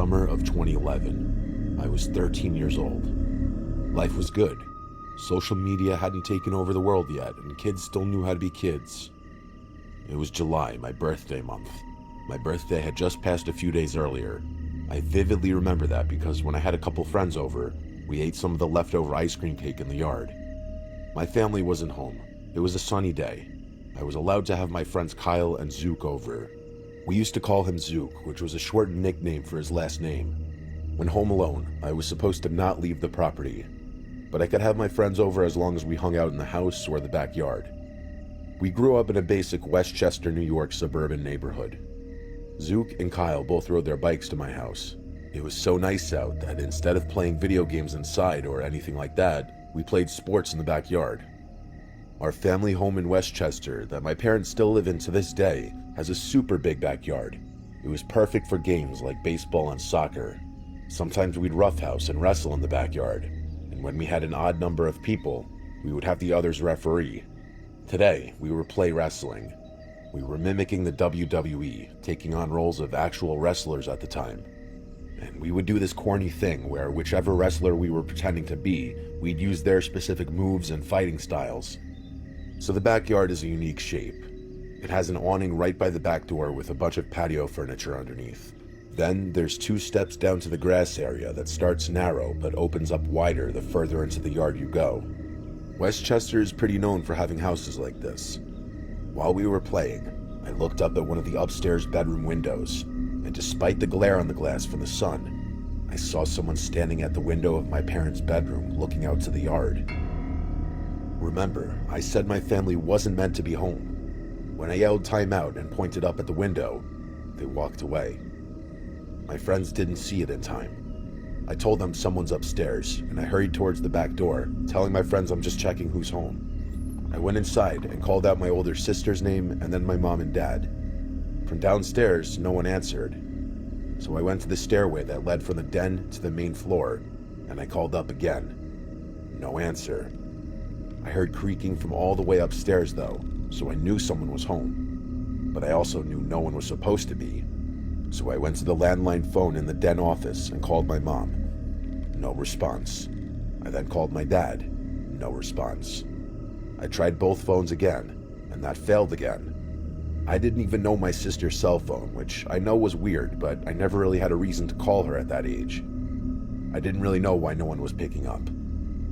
summer of 2011. I was 13 years old. Life was good. Social media hadn't taken over the world yet, and kids still knew how to be kids. It was July, my birthday month. My birthday had just passed a few days earlier. I vividly remember that because when I had a couple friends over, we ate some of the leftover ice cream cake in the yard. My family wasn't home. It was a sunny day. I was allowed to have my friends Kyle and Zook over. We used to call him Zook, which was a shortened nickname for his last name. When home alone, I was supposed to not leave the property, but I could have my friends over as long as we hung out in the house or the backyard. We grew up in a basic Westchester, New York suburban neighborhood. Zook and Kyle both rode their bikes to my house. It was so nice out that instead of playing video games inside or anything like that, we played sports in the backyard. Our family home in Westchester, that my parents still live in to this day, has a super big backyard. It was perfect for games like baseball and soccer. Sometimes we'd roughhouse and wrestle in the backyard, and when we had an odd number of people, we would have the others referee. Today, we were play wrestling. We were mimicking the WWE, taking on roles of actual wrestlers at the time. And we would do this corny thing where whichever wrestler we were pretending to be, we'd use their specific moves and fighting styles. So the backyard is a unique shape. It has an awning right by the back door with a bunch of patio furniture underneath. Then there's 2 steps down to the grass area that starts narrow but opens up wider the further into the yard you go. Westchester is pretty known for having houses like this. While we were playing, I looked up at one of the upstairs bedroom windows, and despite the glare on the glass from the sun, I saw someone standing at the window of my parents' bedroom looking out to the yard. Remember, I said my family wasn't meant to be home. When I yelled time out and pointed up at the window, they walked away. My friends didn't see it in time. I told them someone's upstairs, and I hurried towards the back door, telling my friends I'm just checking who's home. I went inside and called out my older sister's name and then my mom and dad. From downstairs, no one answered. So I went to the stairway that led from the den to the main floor, and I called up again. No answer. I heard creaking from all the way upstairs though, so I knew someone was home. But I also knew no one was supposed to be. So I went to the landline phone in the den office and called my mom. No response. I then called my dad. No response. I tried both phones again, and that failed again. I didn't even know my sister's cell phone, which I know was weird, but I never really had a reason to call her at that age. I didn't really know why no one was picking up.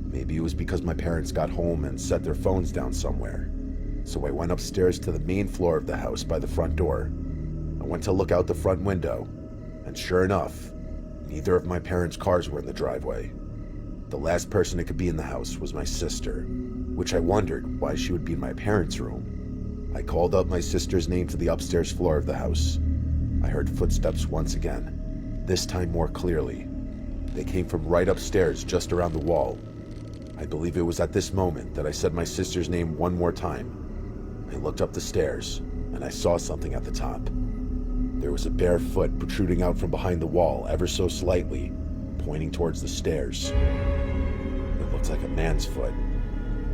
Maybe it was because my parents got home and set their phones down somewhere. So I went upstairs to the main floor of the house by the front door. I went to look out the front window, and sure enough, neither of my parents' cars were in the driveway. The last person that could be in the house was my sister, which I wondered why she would be in my parents' room. I called up my sister's name to the upstairs floor of the house. I heard footsteps once again, this time more clearly. They came from right upstairs, just around the wall. I believe it was at this moment that I said my sister's name one more time. I looked up the stairs, and I saw something at the top. There was a bare foot protruding out from behind the wall ever so slightly, pointing towards the stairs. It looked like a man's foot.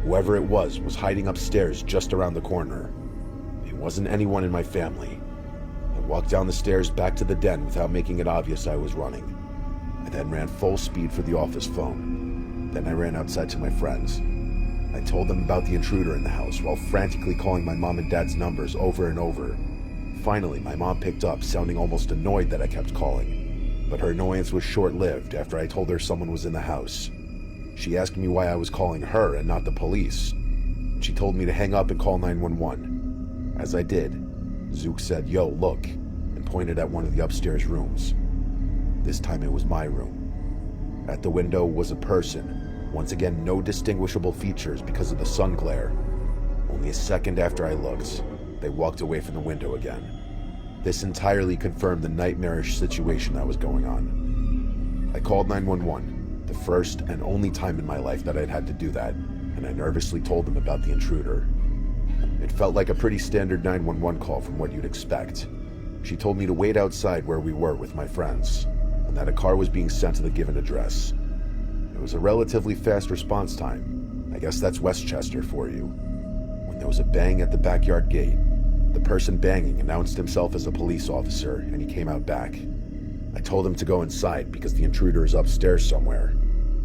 Whoever it was hiding upstairs just around the corner. It wasn't anyone in my family. I walked down the stairs back to the den without making it obvious I was running. I then ran full speed for the office phone. Then I ran outside to my friends. I told them about the intruder in the house while frantically calling my mom and dad's numbers over and over. Finally, my mom picked up, sounding almost annoyed that I kept calling. But her annoyance was short-lived after I told her someone was in the house. She asked me why I was calling her and not the police. She told me to hang up and call 911. As I did, Zook said, "Yo, look," and pointed at one of the upstairs rooms. This time it was my room. At the window was a person. Once again, no distinguishable features because of the sun glare. Only a second after I looked, they walked away from the window again. This entirely confirmed the nightmarish situation that was going on. I called 911, the first and only time in my life that I'd had to do that, and I nervously told them about the intruder. It felt like a pretty standard 911 call from what you'd expect. She told me to wait outside where we were with my friends, and that a car was being sent to the given address. It was a relatively fast response time. I guess that's Westchester for you. When there was a bang at the backyard gate, the person banging announced himself as a police officer, and he came out back. I told him to go inside because the intruder is upstairs somewhere.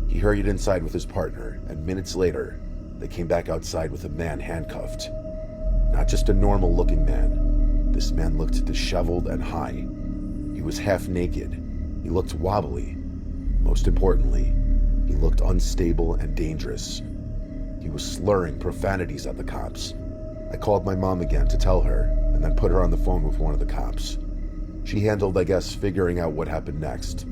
He hurried inside with his partner, and minutes later, they came back outside with a man handcuffed. Not just a normal-looking man. This man looked disheveled and high. He was half naked. He looked wobbly. Most importantly, he looked unstable and dangerous. He was slurring profanities at the cops. I called my mom again to tell her, and then put her on the phone with one of the cops. She handled, I guess, figuring out what happened next.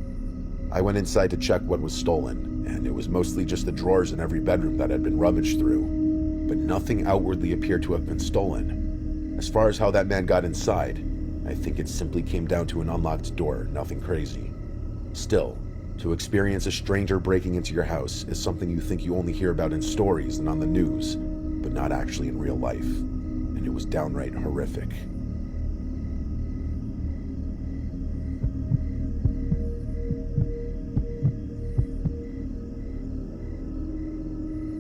I went inside to check what was stolen, and it was mostly just the drawers in every bedroom that had been rummaged through. But nothing outwardly appeared to have been stolen. As far as how that man got inside, I think it simply came down to an unlocked door, nothing crazy. Still, to experience a stranger breaking into your house is something you think you only hear about in stories and on the news, but not actually in real life. And it was downright horrific.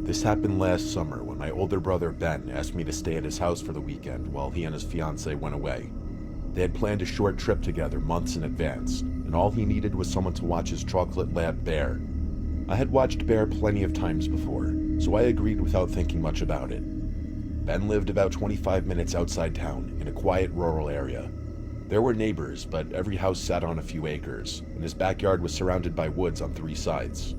This happened last summer when my older brother Ben asked me to stay at his house for the weekend while he and his fiancée went away. They had planned a short trip together months in advance, and all he needed was someone to watch his chocolate lab Bear. I had watched Bear plenty of times before, so I agreed without thinking much about it. Ben lived about 25 minutes outside town in a quiet rural area. There were neighbors, but every house sat on a few acres, and his backyard was surrounded by woods on 3 sides.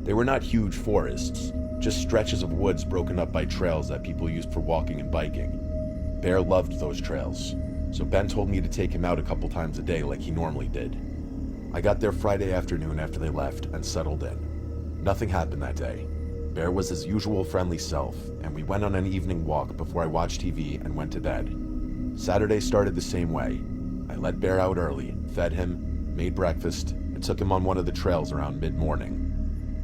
They were not huge forests, just stretches of woods broken up by trails that people used for walking and biking. Bear loved those trails, so Ben told me to take him out a couple times a day like he normally did. I got there Friday afternoon after they left and settled in. Nothing happened that day. Bear was his usual friendly self, and we went on an evening walk before I watched TV and went to bed. Saturday started the same way. I let Bear out early, fed him, made breakfast, and took him on one of the trails around mid-morning.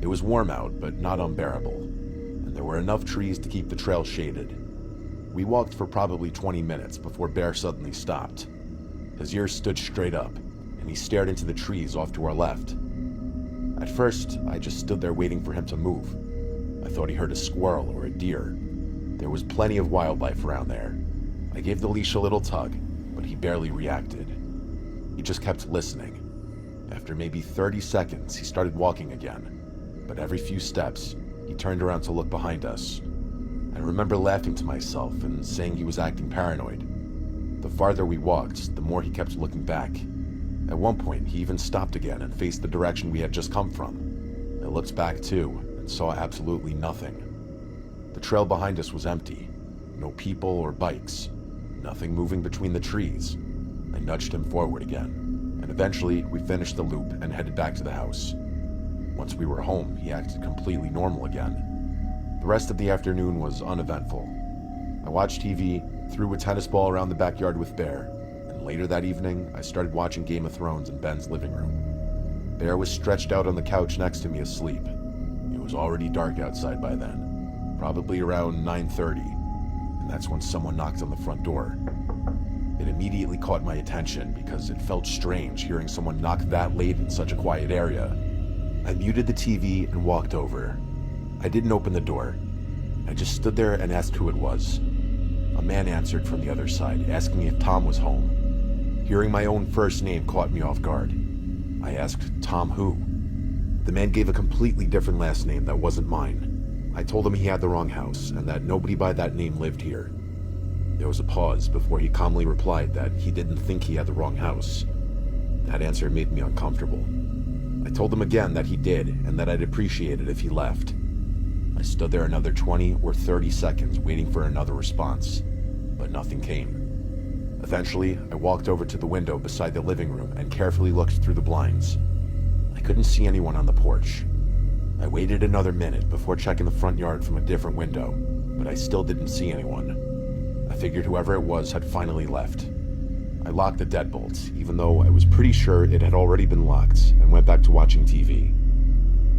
It was warm out, but not unbearable, and there were enough trees to keep the trail shaded. We walked for probably 20 minutes before Bear suddenly stopped. His ears stood straight up, and he stared into the trees off to our left. At first, I just stood there waiting for him to move. I thought he heard a squirrel or a deer. There was plenty of wildlife around there. I gave the leash a little tug, but he barely reacted. He just kept listening. After maybe 30 seconds, he started walking again. But every few steps, he turned around to look behind us. I remember laughing to myself and saying he was acting paranoid. The farther we walked, the more he kept looking back. At one point, he even stopped again and faced the direction we had just come from. I looked back too, and saw absolutely nothing. The trail behind us was empty. No people or bikes. Nothing moving between the trees. I nudged him forward again, and eventually we finished the loop and headed back to the house. Once we were home, he acted completely normal again. The rest of the afternoon was uneventful. I watched TV, threw a tennis ball around the backyard with Bear, and later that evening, I started watching Game of Thrones in Ben's living room. Bear was stretched out on the couch next to me asleep. It was already dark outside by then, probably around 9:30, and that's when someone knocked on the front door. It immediately caught my attention because it felt strange hearing someone knock that late in such a quiet area. I muted the TV and walked over. I didn't open the door. I just stood there and asked who it was. A man answered from the other side, asking me if Tom was home. Hearing my own first name caught me off guard. I asked, "Tom who?" The man gave a completely different last name that wasn't mine. I told him he had the wrong house and that nobody by that name lived here. There was a pause before he calmly replied that he didn't think he had the wrong house. That answer made me uncomfortable. I told him again that he did, and that I'd appreciate it if he left. I stood there another 20 or 30 seconds waiting for another response, but nothing came. Eventually, I walked over to the window beside the living room and carefully looked through the blinds. I couldn't see anyone on the porch. I waited another minute before checking the front yard from a different window, but I still didn't see anyone. I figured whoever it was had finally left. I locked the deadbolt, even though I was pretty sure it had already been locked, and went back to watching TV.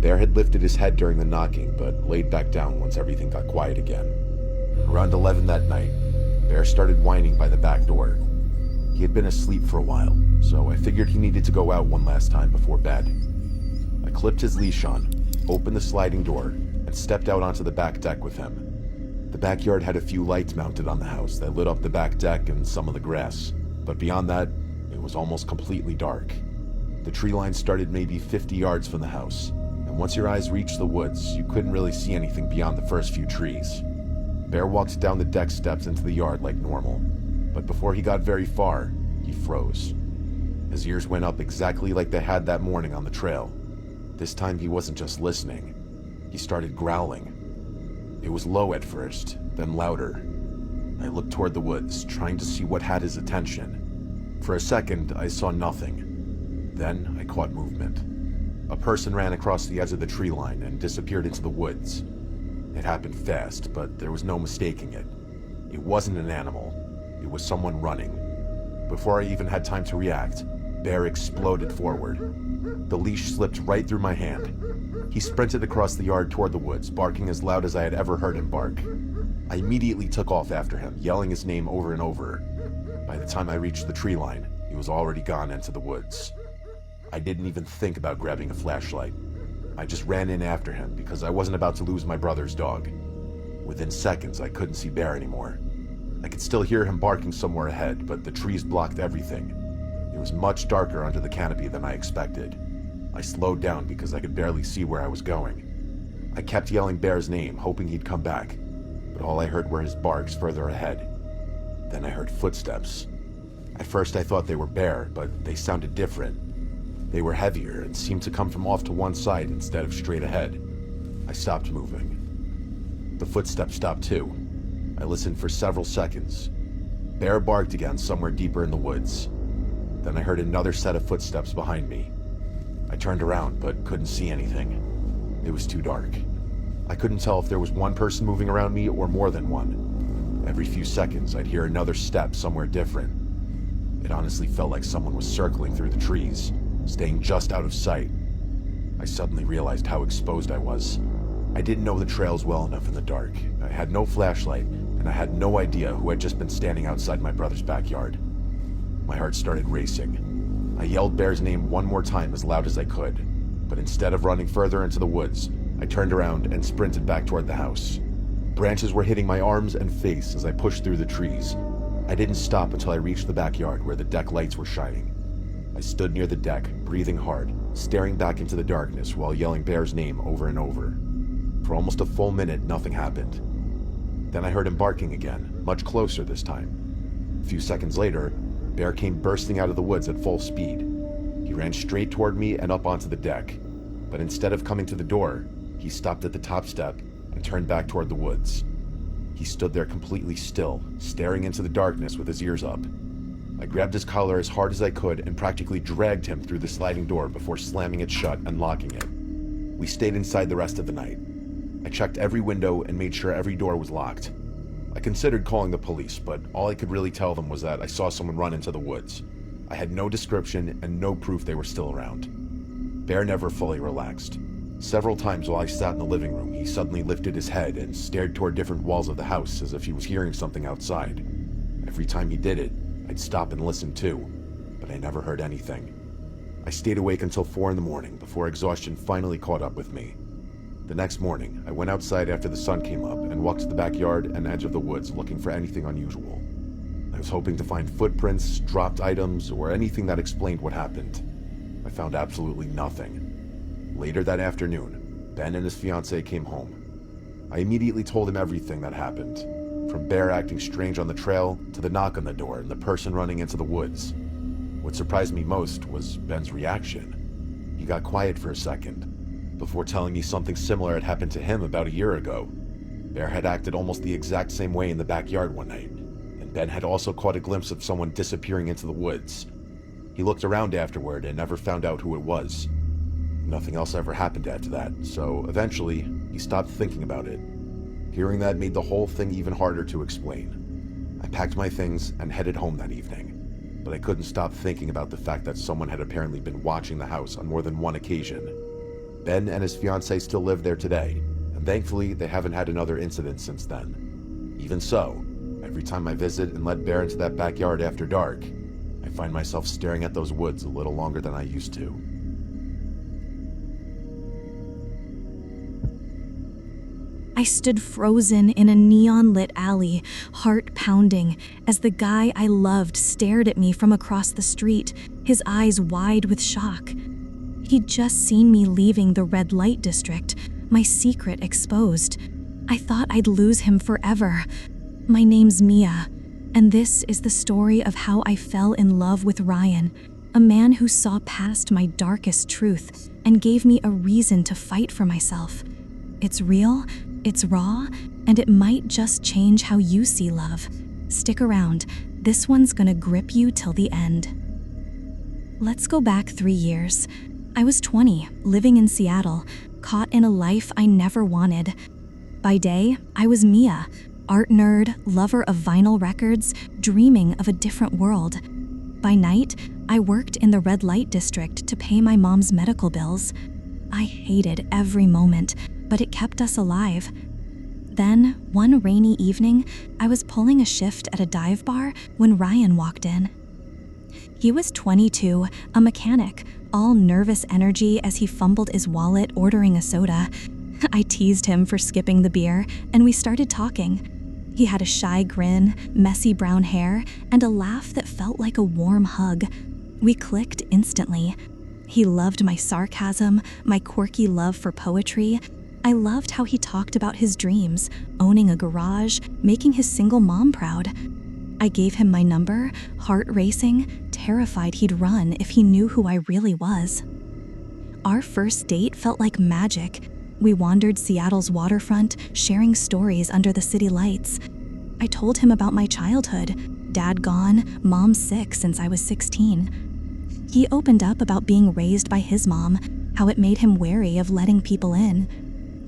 Bear had lifted his head during the knocking, but laid back down once everything got quiet again. Around 11 that night, Bear started whining by the back door. He had been asleep for a while, so I figured he needed to go out one last time before bed. I clipped his leash on, opened the sliding door, and stepped out onto the back deck with him. The backyard had a few lights mounted on the house that lit up the back deck and some of the grass, but beyond that, it was almost completely dark. The tree line started maybe 50 yards from the house, and once your eyes reached the woods, you couldn't really see anything beyond the first few trees. Bear walked down the deck steps into the yard like normal, but before he got very far, he froze. His ears went up exactly like they had that morning on the trail. This time he wasn't just listening. He started growling. It was low at first, then louder. I looked toward the woods, trying to see what had his attention. For a second, I saw nothing. Then I caught movement. A person ran across the edge of the tree line and disappeared into the woods. It happened fast, but there was no mistaking it. It wasn't an animal. It was someone running. Before I even had time to react, Bear exploded forward. The leash slipped right through my hand. He sprinted across the yard toward the woods, barking as loud as I had ever heard him bark. I immediately took off after him, yelling his name over and over. By the time I reached the tree line, he was already gone into the woods. I didn't even think about grabbing a flashlight. I just ran in after him because I wasn't about to lose my brother's dog. Within seconds, I couldn't see Bear anymore. I could still hear him barking somewhere ahead, but the trees blocked everything. It was much darker under the canopy than I expected. I slowed down because I could barely see where I was going. I kept yelling Bear's name, hoping he'd come back, but all I heard were his barks further ahead. Then I heard footsteps. At first I thought they were Bear, but they sounded different. They were heavier and seemed to come from off to one side instead of straight ahead. I stopped moving. The footsteps stopped too. I listened for several seconds. Bear barked again somewhere deeper in the woods. Then I heard another set of footsteps behind me. I turned around but couldn't see anything. It was too dark. I couldn't tell if there was one person moving around me or more than one. Every few seconds I'd hear another step somewhere different. It honestly felt like someone was circling through the trees, staying just out of sight. I suddenly realized how exposed I was. I didn't know the trails well enough in the dark. I had no flashlight, and I had no idea who had just been standing outside my brother's backyard. My heart started racing. I yelled Bear's name one more time as loud as I could, but instead of running further into the woods, I turned around and sprinted back toward the house. Branches were hitting my arms and face as I pushed through the trees. I didn't stop until I reached the backyard where the deck lights were shining. I stood near the deck, breathing hard, staring back into the darkness while yelling Bear's name over and over. For almost a full minute, nothing happened. Then I heard him barking again, much closer this time. A few seconds later, Bear came bursting out of the woods at full speed. He ran straight toward me and up onto the deck, but instead of coming to the door, he stopped at the top step and turned back toward the woods. He stood there completely still, staring into the darkness with his ears up. I grabbed his collar as hard as I could and practically dragged him through the sliding door before slamming it shut and locking it. We stayed inside the rest of the night. I checked every window and made sure every door was locked. I considered calling the police, but all I could really tell them was that I saw someone run into the woods. I had no description and no proof they were still around. Bear never fully relaxed. Several times while I sat in the living room, he suddenly lifted his head and stared toward different walls of the house as if he was hearing something outside. Every time he did it, I'd stop and listen too, but I never heard anything. I stayed awake until 4 a.m. before exhaustion finally caught up with me. The next morning, I went outside after the sun came up and walked to the backyard and edge of the woods looking for anything unusual. I was hoping to find footprints, dropped items, or anything that explained what happened. I found absolutely nothing. Later that afternoon, Ben and his fiancée came home. I immediately told him everything that happened, from Bear acting strange on the trail to the knock on the door and the person running into the woods. What surprised me most was Ben's reaction. He got quiet for a second, before telling me something similar had happened to him about a year ago. Bear had acted almost the exact same way in the backyard one night, and Ben had also caught a glimpse of someone disappearing into the woods. He looked around afterward and never found out who it was. Nothing else ever happened after that, so eventually, he stopped thinking about it. Hearing that made the whole thing even harder to explain. I packed my things and headed home that evening, but I couldn't stop thinking about the fact that someone had apparently been watching the house on more than one occasion. Ben and his fiancée still live there today, and thankfully they haven't had another incident since then. Even so, every time I visit and let Bear into that backyard after dark, I find myself staring at those woods a little longer than I used to. I stood frozen in a neon-lit alley, heart pounding, as the guy I loved stared at me from across the street, his eyes wide with shock. He'd just seen me leaving the red light district, my secret exposed. I thought I'd lose him forever. My name's Mia, and this is the story of how I fell in love with Ryan, a man who saw past my darkest truth and gave me a reason to fight for myself. It's real, it's raw, and it might just change how you see love. Stick around, this one's gonna grip you till the end. Let's go back 3 years. I was 20, living in Seattle, caught in a life I never wanted. By day, I was Mia, art nerd, lover of vinyl records, dreaming of a different world. By night, I worked in the red light district to pay my mom's medical bills. I hated every moment, but it kept us alive. Then, one rainy evening, I was pulling a shift at a dive bar when Ryan walked in. He was 22, a mechanic, all nervous energy as he fumbled his wallet ordering a soda. I teased him for skipping the beer, and we started talking. He had a shy grin, messy brown hair, and a laugh that felt like a warm hug. We clicked instantly. He loved my sarcasm, my quirky love for poetry. I loved how he talked about his dreams, owning a garage, making his single mom proud. I gave him my number, heart racing, terrified he'd run if he knew who I really was. Our first date felt like magic. We wandered Seattle's waterfront, sharing stories under the city lights. I told him about my childhood, dad gone, mom sick since I was 16. He opened up about being raised by his mom, how it made him wary of letting people in.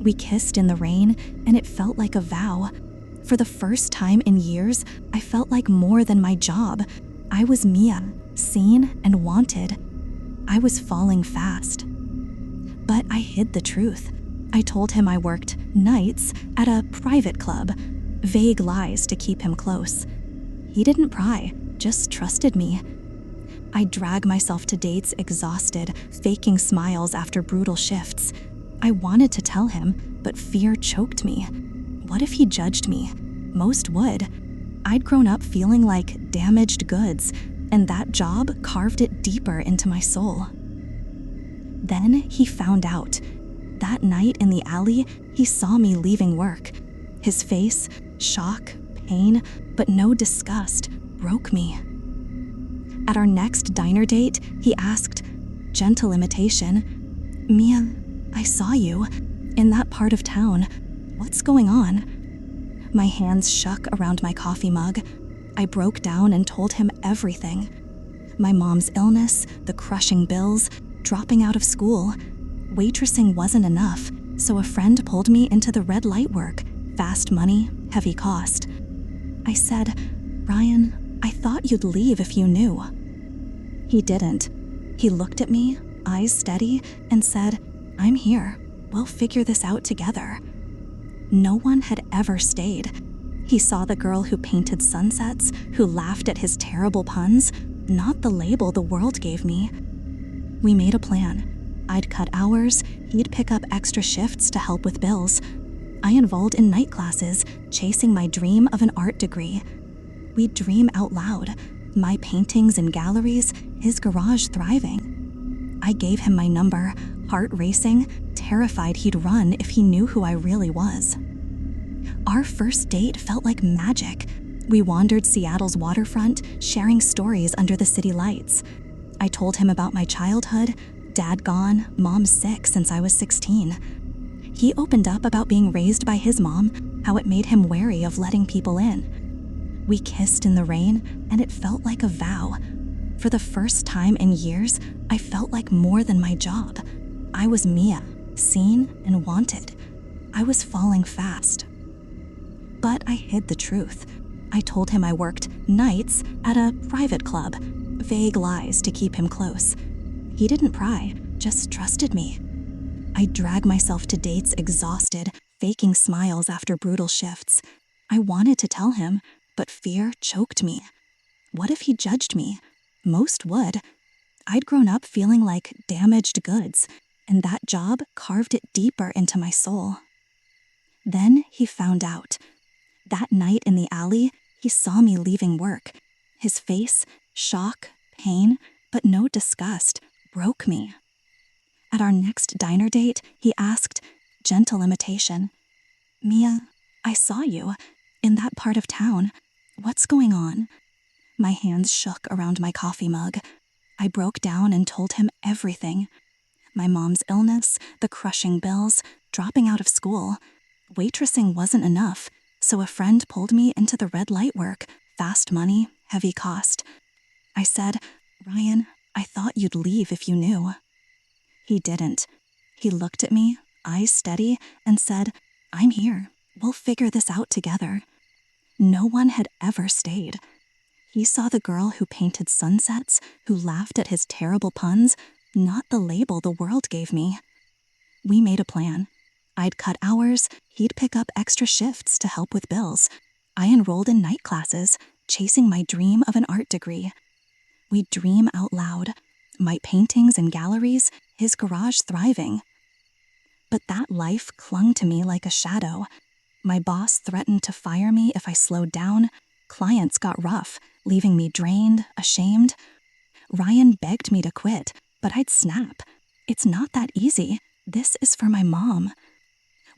We kissed in the rain, and it felt like a vow. For the first time in years, I felt like more than my job. I was Mia, seen and wanted. I was falling fast. But I hid the truth. I told him I worked nights at a private club, vague lies to keep him close. He didn't pry, just trusted me. I drag myself to dates exhausted, faking smiles after brutal shifts. I wanted to tell him, but fear choked me. What if he judged me? Most would. I'd grown up feeling like damaged goods, and that job carved it deeper into my soul. Then he found out. That night in the alley, he saw me leaving work. His face, shock, pain, but no disgust, broke me. At our next diner date, he asked, gentle imitation, "Mia, I saw you in that part of town. What's going on?" My hands shook around my coffee mug. I broke down and told him everything. My mom's illness, the crushing bills, dropping out of school. Waitressing wasn't enough, so a friend pulled me into the red light work. Fast money, heavy cost. I said, "Ryan, I thought you'd leave if you knew." He didn't. He looked at me, eyes steady, and said, "I'm here. We'll figure this out together." No one had ever stayed. He saw the girl who painted sunsets, who laughed at his terrible puns, not the label the world gave me. We made a plan. I'd cut hours, he'd pick up extra shifts to help with bills. I enrolled in night classes, chasing my dream of an art degree. We'd dream out loud, my paintings in galleries, his garage thriving. I gave him my number, heart racing, terrified he'd run if he knew who I really was. Our first date felt like magic. We wandered Seattle's waterfront, sharing stories under the city lights. I told him about my childhood, dad gone, mom sick since I was 16. He opened up about being raised by his mom, how it made him wary of letting people in. We kissed in the rain, and it felt like a vow. For the first time in years, I felt like more than my job. I was Mia, seen and wanted. I was falling fast. But I hid the truth. I told him I worked nights at a private club, vague lies to keep him close. He didn't pry, just trusted me. I dragged myself to dates exhausted, faking smiles after brutal shifts. I wanted to tell him, but fear choked me. What if he judged me? Most would. I'd grown up feeling like damaged goods, and that job carved it deeper into my soul. Then he found out. That night in the alley, he saw me leaving work. His face, shock, pain, but no disgust, broke me. At our next diner date, he asked, gentle imitation, "Mia, I saw you in that part of town. What's going on?" My hands shook around my coffee mug. I broke down and told him everything. My mom's illness, the crushing bills, dropping out of school. Waitressing wasn't enough, so a friend pulled me into the red light work, fast money, heavy cost. I said, "Ryan, I thought you'd leave if you knew." He didn't. He looked at me, eyes steady, and said, "I'm here. We'll figure this out together." No one had ever stayed. He saw the girl who painted sunsets, who laughed at his terrible puns, not the label the world gave me. We made a plan. I'd cut hours, he'd pick up extra shifts to help with bills. I enrolled in night classes, chasing my dream of an art degree. We'd dream out loud, my paintings in galleries, his garage thriving. But that life clung to me like a shadow. My boss threatened to fire me if I slowed down. Clients got rough, leaving me drained, ashamed. Ryan begged me to quit, but I'd snap. It's not that easy. This is for my mom.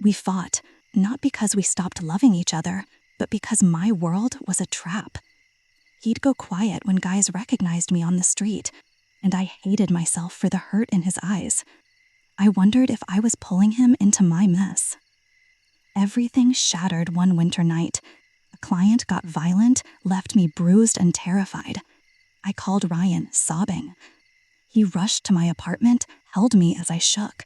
We fought, not because we stopped loving each other, but because my world was a trap. He'd go quiet when guys recognized me on the street, and I hated myself for the hurt in his eyes. I wondered if I was pulling him into my mess. Everything shattered one winter night. A client got violent, left me bruised and terrified. I called Ryan, sobbing. He rushed to my apartment, held me as I shook.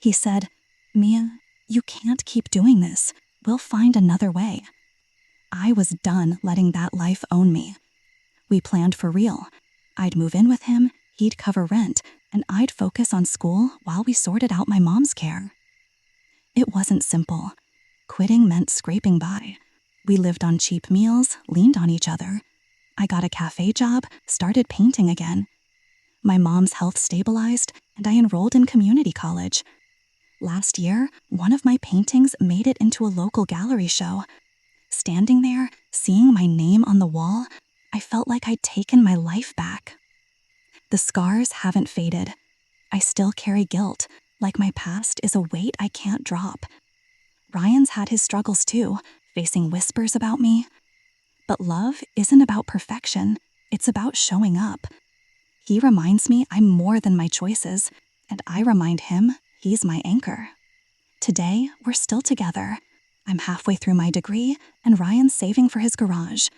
He said, "Mia, you can't keep doing this. We'll find another way." I was done letting that life own me. We planned for real. I'd move in with him, he'd cover rent, and I'd focus on school while we sorted out my mom's care. It wasn't simple. Quitting meant scraping by. We lived on cheap meals, leaned on each other. I got a cafe job, started painting again. My mom's health stabilized, and I enrolled in community college. Last year, one of my paintings made it into a local gallery show. Standing there, seeing my name on the wall, I felt like I'd taken my life back. The scars haven't faded. I still carry guilt, like my past is a weight I can't drop. Ryan's had his struggles too, facing whispers about me. But love isn't about perfection, it's about showing up. He reminds me I'm more than my choices, and I remind him he's my anchor. Today, we're still together. I'm halfway through my degree, and Ryan's saving for his garage.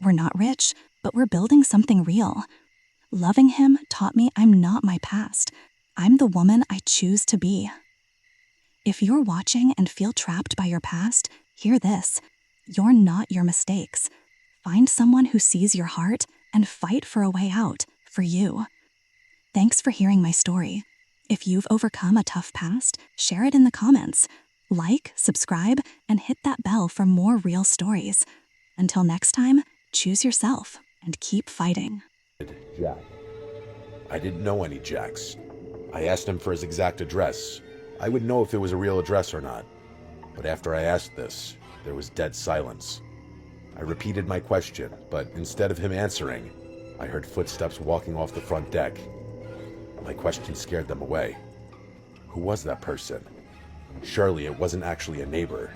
We're not rich, but we're building something real. Loving him taught me I'm not my past. I'm the woman I choose to be. If you're watching and feel trapped by your past, hear this. You're not your mistakes. Find someone who sees your heart and fight for a way out, for you. Thanks for hearing my story. If you've overcome a tough past, share it in the comments. Like, subscribe, and hit that bell for more real stories. Until next time, choose yourself and keep fighting. Jack. I didn't know any Jacks. I asked him for his exact address. I would know if it was a real address or not. But after I asked this, there was dead silence. I repeated my question, but instead of him answering, I heard footsteps walking off the front deck. My question scared them away. Who was that person? Surely it wasn't actually a neighbor.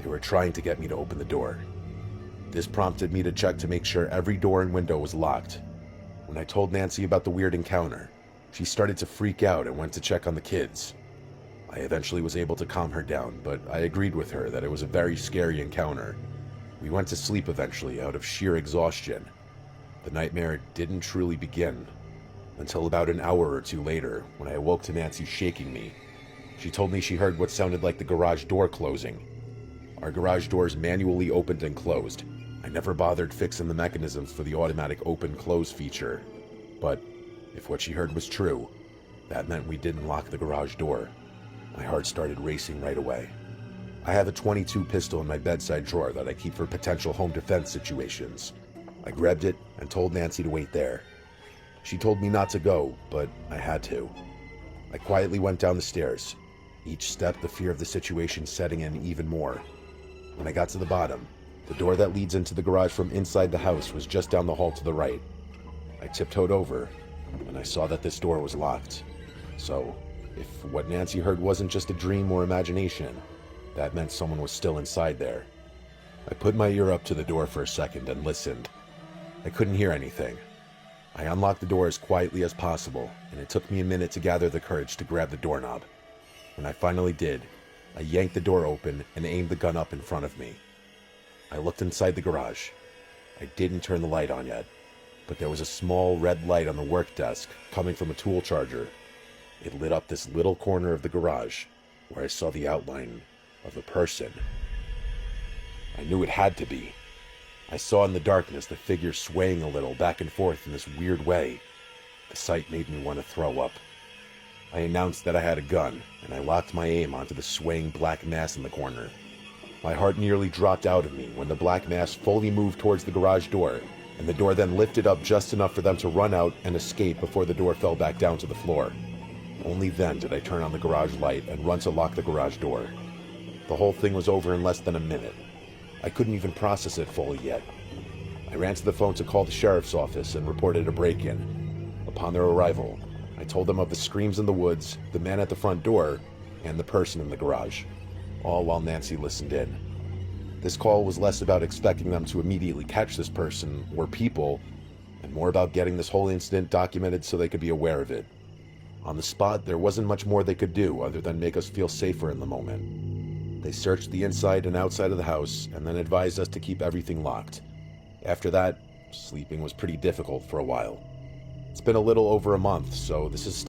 They were trying to get me to open the door. This prompted me to check to make sure every door and window was locked. When I told Nancy about the weird encounter, she started to freak out and went to check on the kids. I eventually was able to calm her down, but I agreed with her that it was a very scary encounter. We went to sleep eventually out of sheer exhaustion. The nightmare didn't truly begin until about an hour or two later, when I awoke to Nancy shaking me. She told me she heard what sounded like the garage door closing. Our garage doors manually opened and closed. I never bothered fixing the mechanisms for the automatic open-close feature. But if what she heard was true, that meant we didn't lock the garage door. My heart started racing right away. I have a .22 pistol in my bedside drawer that I keep for potential home defense situations. I grabbed it and told Nancy to wait there. She told me not to go, but I had to. I quietly went down the stairs. Each step, the fear of the situation setting in even more. When I got to the bottom, the door that leads into the garage from inside the house was just down the hall to the right. I tiptoed over, and I saw that this door was locked. So, if what Nancy heard wasn't just a dream or imagination, that meant someone was still inside there. I put my ear up to the door for a second and listened. I couldn't hear anything. I unlocked the door as quietly as possible, and it took me a minute to gather the courage to grab the doorknob. When I finally did, I yanked the door open and aimed the gun up in front of me. I looked inside the garage. I didn't turn the light on yet, but there was a small red light on the work desk coming from a tool charger. It lit up this little corner of the garage where I saw the outline of a person. I knew it had to be. I saw in the darkness the figure swaying a little back and forth in this weird way. The sight made me want to throw up. I announced that I had a gun, and I locked my aim onto the swaying black mass in the corner. My heart nearly dropped out of me when the black mass fully moved towards the garage door, and the door then lifted up just enough for them to run out and escape before the door fell back down to the floor. Only then did I turn on the garage light and run to lock the garage door. The whole thing was over in less than a minute. I couldn't even process it fully yet. I ran to the phone to call the sheriff's office and reported a break-in. Upon their arrival, I told them of the screams in the woods, the man at the front door, and the person in the garage, all while Nancy listened in. This call was less about expecting them to immediately catch this person or people, and more about getting this whole incident documented so they could be aware of it. On the spot, there wasn't much more they could do other than make us feel safer in the moment. They searched the inside and outside of the house and then advised us to keep everything locked. After that, sleeping was pretty difficult for a while. It's been a little over a month, so this is